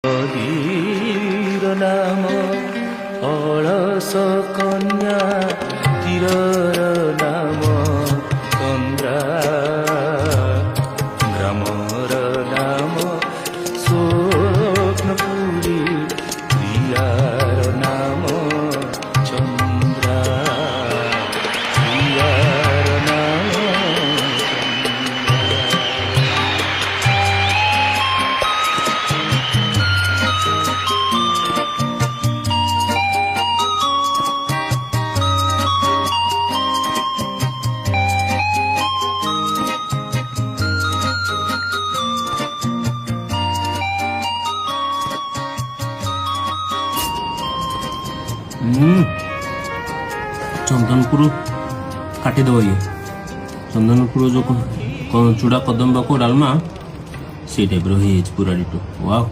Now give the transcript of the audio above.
নদীর নাম অলস কন্যা, তীরর নাম তন্দ্রা, গ্রামর নাম স্বপ্নপুরী, প্রিয়ার নাম চন্দ্রা, প্রিয়ার নাম ଚନ୍ଦନପୁର କାଟିଦେବ ଇଏ ଚନ୍ଦନପୁର ଯେଉଁ ଚୁଡ଼ା କଦମ୍ବାକୁ ଡାଲମା ସେଇ ଟାଇପ୍ର ହେଇଯାଇଛି ପୁରା ଡିଟୋ। ୱାଓ।